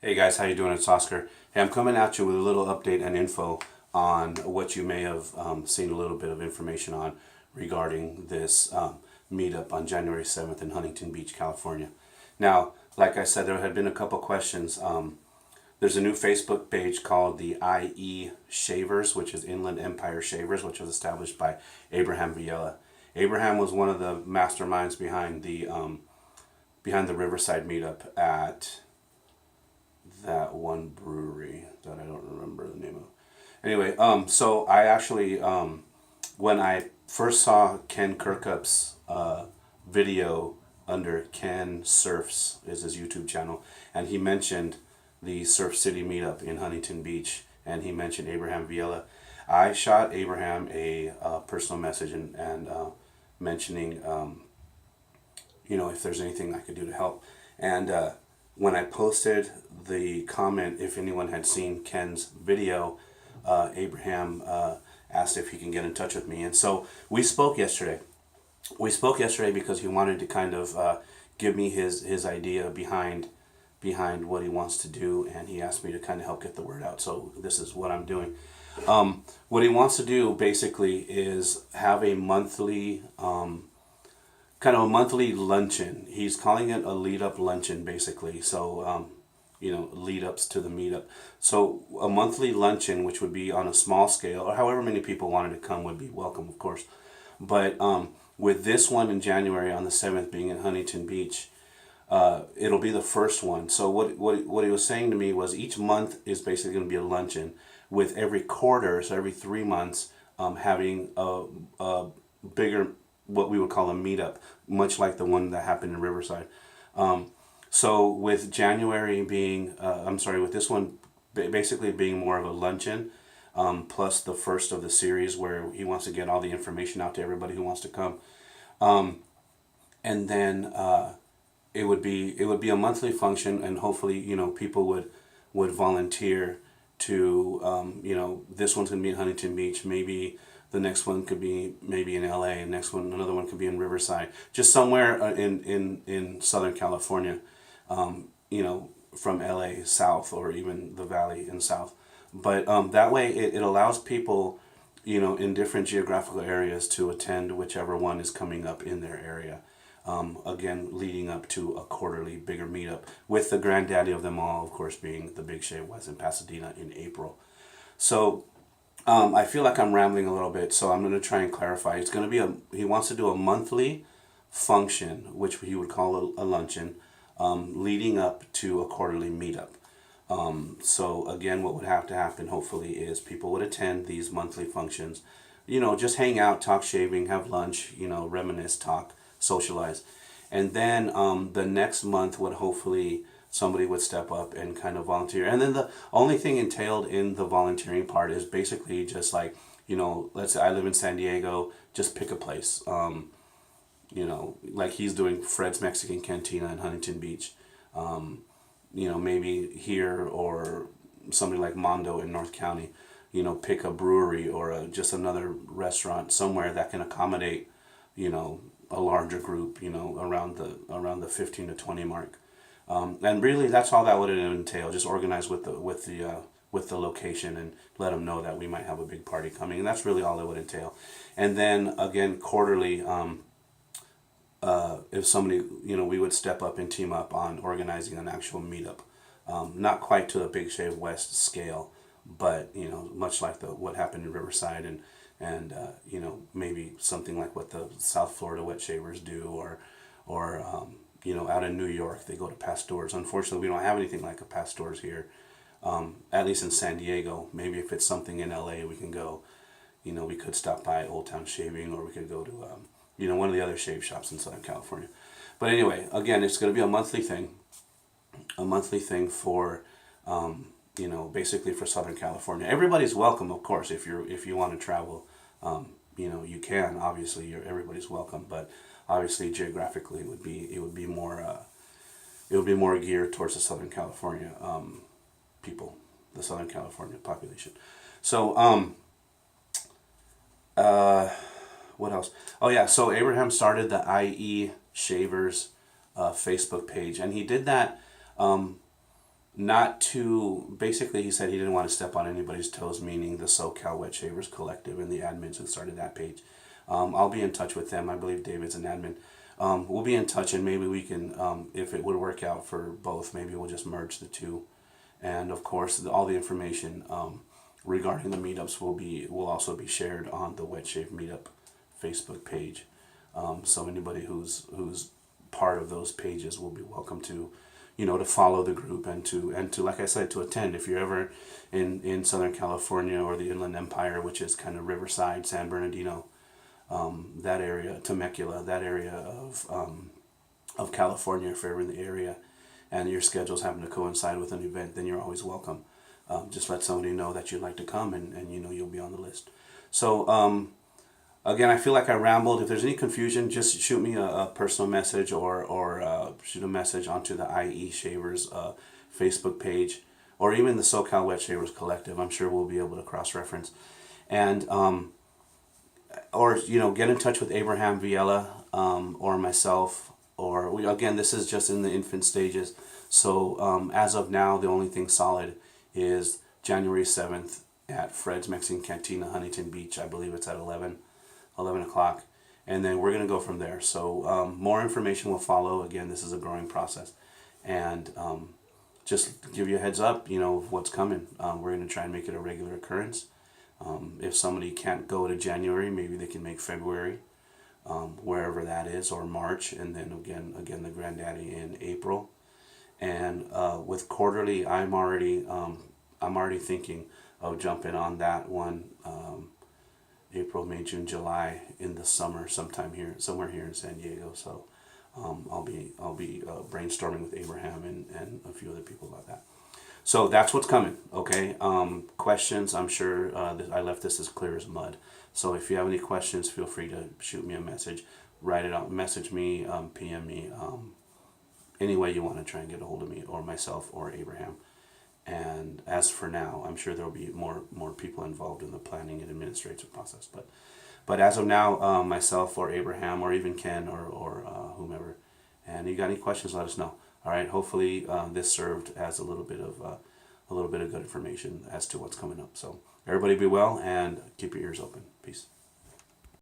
Hey guys, how you doing? It's Oscar. Hey, I'm coming at you with a little update and info on what you may have seen a little bit of information on regarding this meetup on January 7th in Huntington Beach, California. Now, like I said, there had been a couple questions. There's a new Facebook page called the I.E Shavers, which is Inland Empire Shavers, which was established by Abraham Villela. Abraham was one of the masterminds behind the Riverside meetup at that one brewery that I don't remember the name of. Anyway, so I actually, when I first saw Ken Kirkup's video under Ken Surfs, is his YouTube channel, and he mentioned the Surf City meetup in Huntington Beach, and he mentioned Abraham Villela. I shot Abraham a personal message and mentioning, if there's anything I could do to help. And when I posted the comment, if anyone had seen Ken's video, Abraham asked if he can get in touch with me. And so we spoke yesterday. We spoke yesterday because he wanted to kind of give me his idea behind what he wants to do, and he asked me to kind of help get the word out. So this is what I'm doing. What he wants to do basically is have a monthly kind of a monthly luncheon. He's calling it a lead up luncheon, basically. So, lead ups to the meetup. So, a monthly luncheon, which would be on a small scale, or however many people wanted to come, would be welcome, of course. But with this one in January on the 7th being in Huntington Beach, it'll be the first one. So, what he was saying to me was each month is basically going to be a luncheon, with every quarter, so every 3 months, having a bigger, what we would call a meetup, much like the one that happened in Riverside. So with January being, with this one basically being more of a luncheon, plus the first of the series where he wants to get all the information out to everybody who wants to come. And then it would be a monthly function, and hopefully, people would volunteer to, this one's going to be in Huntington Beach, maybe the next one could be maybe in LA, and another one could be in Riverside, just somewhere in Southern California, from LA south, or even the Valley in south. But that way it allows people, in different geographical areas to attend whichever one is coming up in their area. Again, leading up to a quarterly bigger meetup, with the granddaddy of them all, of course, being the Big Shave West in Pasadena in April. So I feel like I'm rambling a little bit, so I'm going to try and clarify. It's going to be he wants to do a monthly function, which he would call a luncheon, leading up to a quarterly meetup. So again, what would have to happen, hopefully, is people would attend these monthly functions, just hang out, talk shaving, have lunch, reminisce, talk, socialize. And then the next month would hopefully somebody would step up and kind of volunteer. And then the only thing entailed in the volunteering part is basically just like, let's say I live in San Diego, just pick a place. Like he's doing Fred's Mexican Cantina in Huntington Beach. Maybe here, or somebody like Mondo in North County, pick a brewery or just another restaurant somewhere that can accommodate, a larger group, around the 15 to 20 mark. And really, that's all that would entail. Just organize with the location and let them know that we might have a big party coming, and that's really all it would entail. And then again, quarterly, if somebody, we would step up and team up on organizing an actual meetup, not quite to the Big Shave West scale, but much like what happened in Riverside, and maybe something like what the South Florida Wet Shavers do, or out in New York, they go to Pastors. Unfortunately, we don't have anything like a Pastors here, at least in San Diego. Maybe if it's something in LA, we can go, we could stop by Old Town Shaving, or we could go to, one of the other shave shops in Southern California. But anyway, again, it's going to be a monthly thing for, basically for Southern California. Everybody's welcome, of course, if you want to travel, you can, obviously, everybody's welcome, but obviously, geographically, it would be more geared towards the Southern California people, the Southern California population. So, what else? Oh yeah, so Abraham started the I.E Shavers Facebook page, and he did that not to, basically he said he didn't want to step on anybody's toes, meaning the SoCal Wet Shavers Collective and the admins who started that page. I'll be in touch with them. I believe David's an admin. We'll be in touch, and maybe we can, if it would work out for both, maybe we'll just merge the two. And of course, all the information regarding the meetups will also be shared on the Wet Shave Meetup Facebook page. So anybody who's part of those pages will be welcome to, to follow the group and to like I said, to attend if you're ever in Southern California or the Inland Empire, which is kind of Riverside, San Bernardino, that area, Temecula, that area of California. If you're ever in the area and your schedules happen to coincide with an event, then you're always welcome. Just let somebody know that you'd like to come, and you'll be on the list. So again, I feel like I rambled. If there's any confusion, just shoot me a personal message or shoot a message onto the I.E. Shavers Facebook page, or even the SoCal Wet Shavers Collective. I'm sure we'll be able to cross-reference. And or get in touch with Abraham Viella or myself, or again, this is just in the infant stages. So as of now, the only thing solid is January 7th at Fred's Mexican Cantina, Huntington Beach. I believe it's at 11 o'clock. And then we're going to go from there. So more information will follow. Again, this is a growing process. And just to give you a heads up, of what's coming. We're going to try and make it a regular occurrence. If somebody can't go to January, maybe they can make February, wherever that is, or March, and then again the granddaddy in April. And with quarterly, I'm already thinking of jumping on that one. April, May, June, July in the summer, somewhere here in San Diego. So I'll be brainstorming with Abraham and a few other people about that. So that's what's coming, okay? Questions, I'm sure I left this as clear as mud. So if you have any questions, feel free to shoot me a message, write it out, message me, PM me, any way you want to try and get a hold of me, or myself, or Abraham. And as for now, I'm sure there'll be more people involved in the planning and administrative process. But as of now, myself or Abraham or even Ken or whomever. And you got any questions, let us know. All right. Hopefully, this served as a little bit of good information as to what's coming up. So everybody be well and keep your ears open. Peace.